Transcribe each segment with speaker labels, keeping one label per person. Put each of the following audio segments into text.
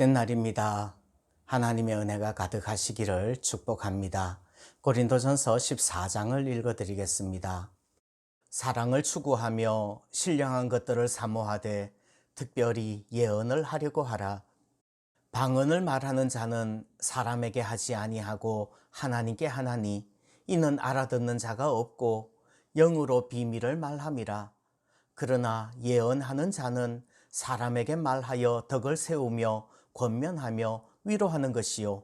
Speaker 1: 복된 날입니다. 하나님의 은혜가 가득하시기를 축복합니다. 고린도전서 14장을 읽어드리겠습니다. 사랑을 추구하며 신령한 것들을 사모하되 특별히 예언을 하려고 하라. 방언을 말하는 자는 사람에게 하지 아니하고 하나님께 하나니 이는 알아듣는 자가 없고 영으로 비밀을 말함이라. 그러나 예언하는 자는 사람에게 말하여 덕을 세우며 권면하며 위로하는 것이요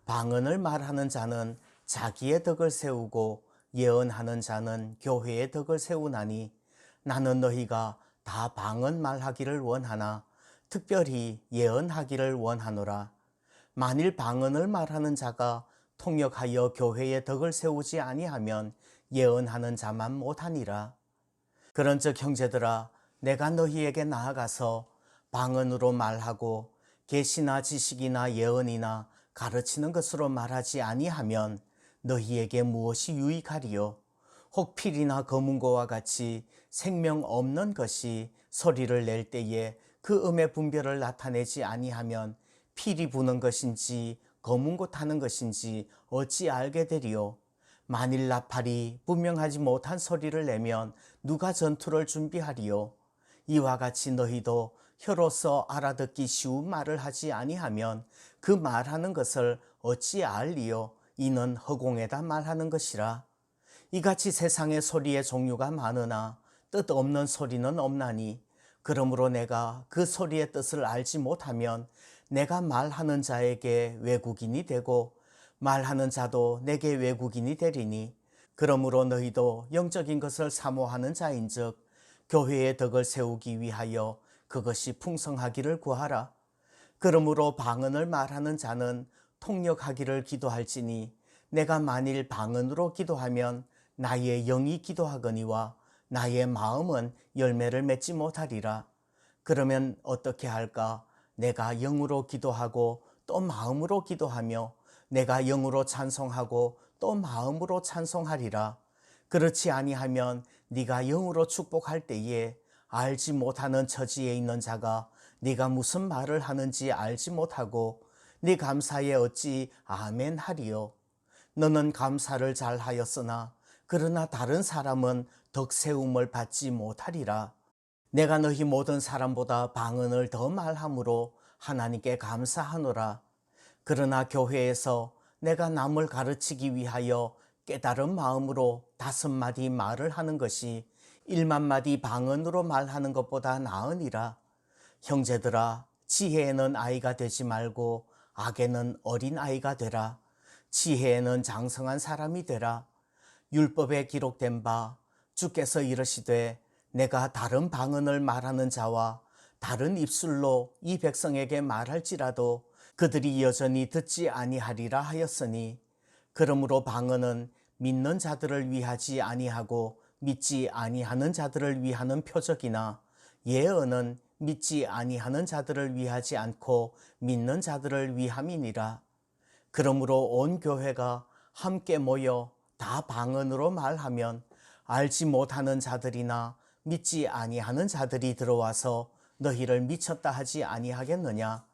Speaker 1: 방언을 말하는 자는 자기의 덕을 세우고 예언하는 자는 교회의 덕을 세우나니 나는 너희가 다 방언 말하기를 원하나 특별히 예언하기를 원하노라. 만일 방언을 말하는 자가 통역하여 교회의 덕을 세우지 아니하면 예언하는 자만 못하니라. 그런즉 형제들아, 내가 너희에게 나아가서 방언으로 말하고 계시나 지식이나 예언이나 가르치는 것으로 말하지 아니하면 너희에게 무엇이 유익하리요? 혹 필이나 검은고와 같이 생명 없는 것이 소리를 낼 때에 그 음의 분별을 나타내지 아니하면 필이 부는 것인지 검은고 타는 것인지 어찌 알게 되리요? 만일 나팔이 분명하지 못한 소리를 내면 누가 전투를 준비하리요? 이와 같이 너희도 혀로서 알아듣기 쉬운 말을 하지 아니하면 그 말하는 것을 어찌 알리요? 이는 허공에다 말하는 것이라. 이같이 세상의 소리의 종류가 많으나 뜻없는 소리는 없나니 그러므로 내가 그 소리의 뜻을 알지 못하면 내가 말하는 자에게 외국인이 되고 말하는 자도 내게 외국인이 되리니 그러므로 너희도 영적인 것을 사모하는 자인즉 교회의 덕을 세우기 위하여 그것이 풍성하기를 구하라. 그러므로 방언을 말하는 자는 통역하기를 기도할지니 내가 만일 방언으로 기도하면 나의 영이 기도하거니와 나의 마음은 열매를 맺지 못하리라. 그러면 어떻게 할까? 내가 영으로 기도하고 또 마음으로 기도하며 내가 영으로 찬송하고 또 마음으로 찬송하리라. 그렇지 아니하면 네가 영으로 축복할 때에 알지 못하는 처지에 있는 자가 네가 무슨 말을 하는지 알지 못하고 네 감사에 어찌 아멘 하리요? 너는 감사를 잘 하였으나 그러나 다른 사람은 덕세움을 받지 못하리라. 내가 너희 모든 사람보다 방언을 더 말함으로 하나님께 감사하노라. 그러나 교회에서 내가 남을 가르치기 위하여 깨달은 마음으로 5마디 말을 하는 것이 1만 마디 방언으로 말하는 것보다 나으니라. 형제들아, 지혜에는 아이가 되지 말고 악에는 어린 아이가 되라. 지혜에는 장성한 사람이 되라. 율법에 기록된 바 주께서 이르시되 내가 다른 방언을 말하는 자와 다른 입술로 이 백성에게 말할지라도 그들이 여전히 듣지 아니하리라 하였으니 그러므로 방언은 믿는 자들을 위하지 아니하고 믿지 아니하는 자들을 위하는 표적이나 예언은 믿지 아니하는 자들을 위하지 않고 믿는 자들을 위함이니라. 그러므로 온 교회가 함께 모여 다 방언으로 말하면 알지 못하는 자들이나 믿지 아니하는 자들이 들어와서 너희를 미쳤다 하지 아니하겠느냐?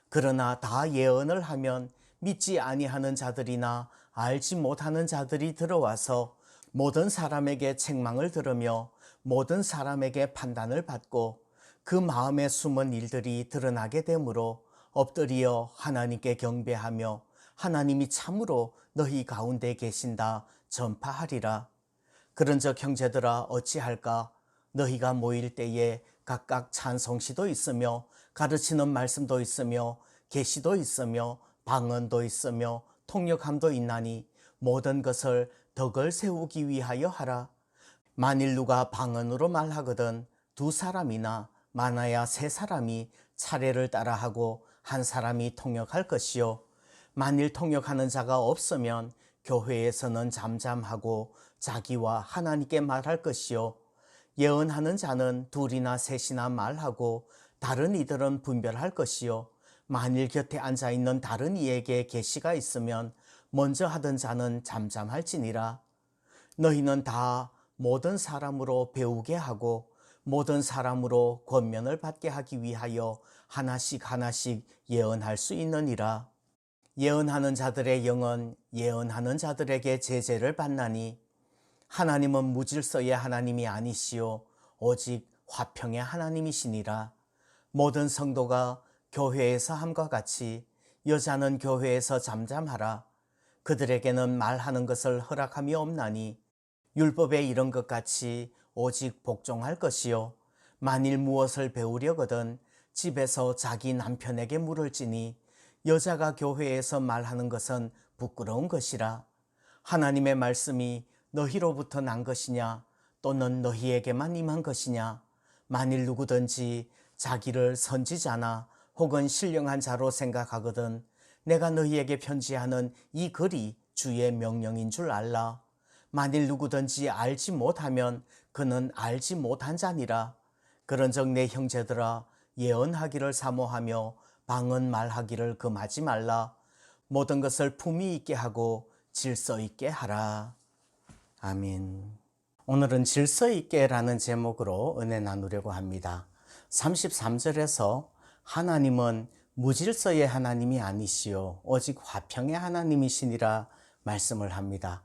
Speaker 1: 그러나 다 예언을 하면 믿지 아니하는 자들이나 알지 못하는 자들이 들어와서 모든 사람에게 책망을 들으며 모든 사람에게 판단을 받고 그 마음에 숨은 일들이 드러나게 되므로 엎드려 하나님께 경배하며 하나님이 참으로 너희 가운데 계신다 전파하리라. 그런즉 형제들아 어찌할까? 너희가 모일 때에 각각 찬송시도 있으며 가르치는 말씀도 있으며 계시도 있으며 방언도 있으며 통역함도 있나니 모든 것을 덕을 세우기 위하여 하라. 만일 누가 방언으로 말하거든 2사람이나 많아야 3사람이 차례를 따라하고 한 사람이 통역할 것이요 만일 통역하는 자가 없으면 교회에서는 잠잠하고 자기와 하나님께 말할 것이요 예언하는 자는 2이나 3이나 말하고 다른 이들은 분별할 것이요 만일 곁에 앉아있는 다른 이에게 계시가 있으면 먼저 하던 자는 잠잠할지니라. 너희는 다 모든 사람으로 배우게 하고 모든 사람으로 권면을 받게 하기 위하여 하나씩 하나씩 예언할 수 있느니라. 예언하는 자들의 영은 예언하는 자들에게 제재를 받나니 하나님은 무질서의 하나님이 아니시오 오직 화평의 하나님이시니라. 모든 성도가 교회에서 함과 같이 여자는 교회에서 잠잠하라. 그들에게는 말하는 것을 허락함이 없나니 율법에 이런 것 같이 오직 복종할 것이요 만일 무엇을 배우려거든 집에서 자기 남편에게 물을지니 여자가 교회에서 말하는 것은 부끄러운 것이라. 하나님의 말씀이 너희로부터 난 것이냐 또는 너희에게만 임한 것이냐. 만일 누구든지 자기를 선지자나 혹은 신령한 자로 생각하거든 내가 너희에게 편지하는 이 글이 주의 명령인 줄 알라. 만일 누구든지 알지 못하면 그는 알지 못한 자니라. 그런즉 내 형제들아 예언하기를 사모하며 방언 말하기를 금하지 말라. 모든 것을 품위 있게 하고 질서 있게 하라. 아멘. 오늘은 질서 있게라는 제목으로 은혜 나누려고 합니다. 33절에서 하나님은 무질서의 하나님이 아니시오 오직 화평의 하나님이시니라 말씀을 합니다.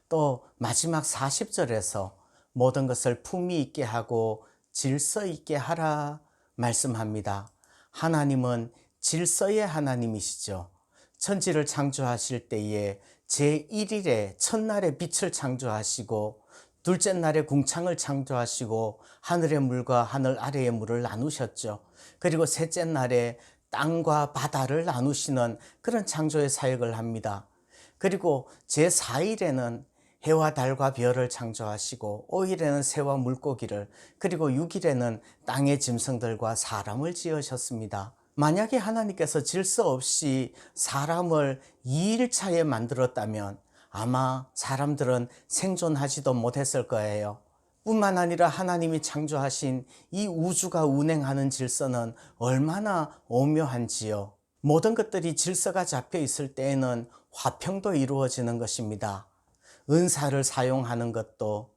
Speaker 1: 또 마지막 40절에서 모든 것을 품위 있게 하고 질서 있게 하라 말씀합니다. 하나님은 질서의 하나님이시죠. 천지를 창조하실 때에 제1일에 첫날에 빛을 창조하시고 둘째 날에 궁창을 창조하시고 하늘의 물과 하늘 아래의 물을 나누셨죠. 그리고 셋째 날에 땅과 바다를 나누시는 그런 창조의 사역을 합니다. 그리고 제4일에는 해와 달과 별을 창조하시고 5일에는 새와 물고기를 그리고 6일에는 땅의 짐승들과 사람을 지으셨습니다. 만약에 하나님께서 질서 없이 사람을 2일차에 만들었다면 아마 사람들은 생존하지도 못했을 거예요. 뿐만 아니라 하나님이 창조하신 이 우주가 운행하는 질서는 얼마나 오묘한지요. 모든 것들이 질서가 잡혀 있을 때에는 화평도 이루어지는 것입니다. 은사를 사용하는 것도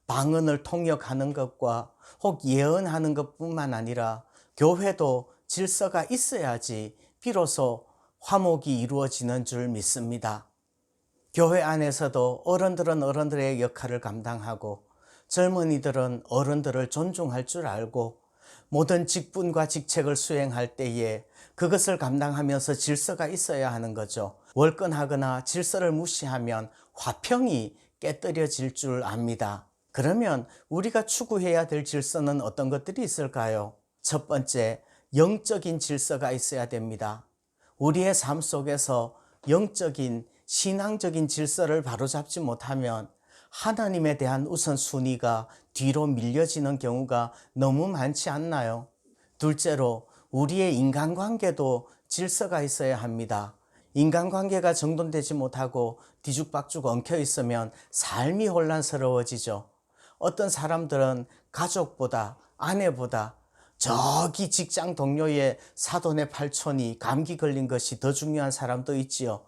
Speaker 1: 방언을 통역하는 것과 혹 예언하는 것뿐만 아니라 교회도 질서가 있어야지 비로소 화목이 이루어지는 줄 믿습니다. 교회 안에서도 어른들은 어른들의 역할을 감당하고 젊은이들은 어른들을 존중할 줄 알고 모든 직분과 직책을 수행할 때에 그것을 감당하면서 질서가 있어야 하는 거죠. 월권하거나 질서를 무시하면 화평이 깨뜨려질 줄 압니다. 그러면 우리가 추구해야 될 질서는 어떤 것들이 있을까요? 첫 번째, 영적인 질서가 있어야 됩니다. 우리의 삶 속에서 영적인 신앙적인 질서를 바로잡지 못하면 하나님에 대한 우선순위가 뒤로 밀려지는 경우가 너무 많지 않나요? 둘째로 우리의 인간관계도 질서가 있어야 합니다. 인간관계가 정돈되지 못하고 뒤죽박죽 엉켜 있으면 삶이 혼란스러워지죠. 어떤 사람들은 가족보다 아내보다 저기 직장 동료의 사돈의 팔촌이 감기 걸린 것이 더 중요한 사람도 있지요.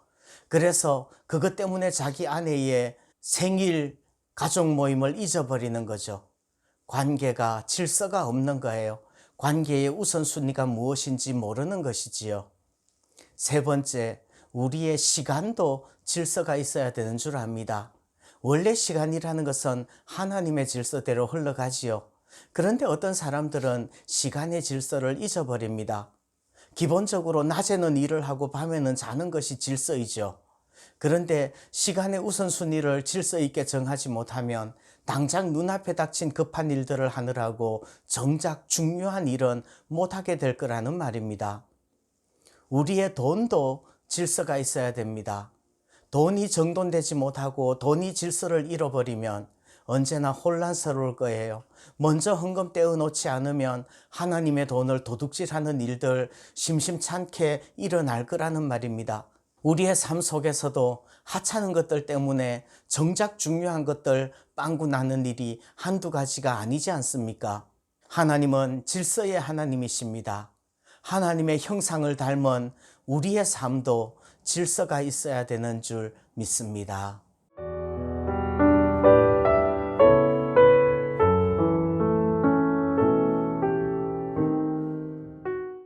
Speaker 1: 그래서 그것 때문에 자기 아내의 생일 가족 모임을 잊어버리는 거죠. 관계가 질서가 없는 거예요. 관계의 우선순위가 무엇인지 모르는 것이지요. 세 번째, 우리의 시간도 질서가 있어야 되는 줄 압니다. 원래 시간이라는 것은 하나님의 질서대로 흘러가지요. 그런데 어떤 사람들은 시간의 질서를 잊어버립니다. 기본적으로 낮에는 일을 하고 밤에는 자는 것이 질서이죠. 그런데 시간의 우선순위를 질서 있게 정하지 못하면 당장 눈앞에 닥친 급한 일들을 하느라고 정작 중요한 일은 못하게 될 거라는 말입니다. 우리의 돈도 질서가 있어야 됩니다. 돈이 정돈되지 못하고 돈이 질서를 잃어버리면 언제나 혼란스러울 거예요. 먼저 헌금 떼어놓지 않으면 하나님의 돈을 도둑질하는 일들 심심찮게 일어날 거라는 말입니다. 우리의 삶 속에서도 하찮은 것들 때문에 정작 중요한 것들 빵꾸 나는 일이 한두 가지가 아니지 않습니까? 하나님은 질서의 하나님이십니다. 하나님의 형상을 닮은 우리의 삶도 질서가 있어야 되는 줄 믿습니다.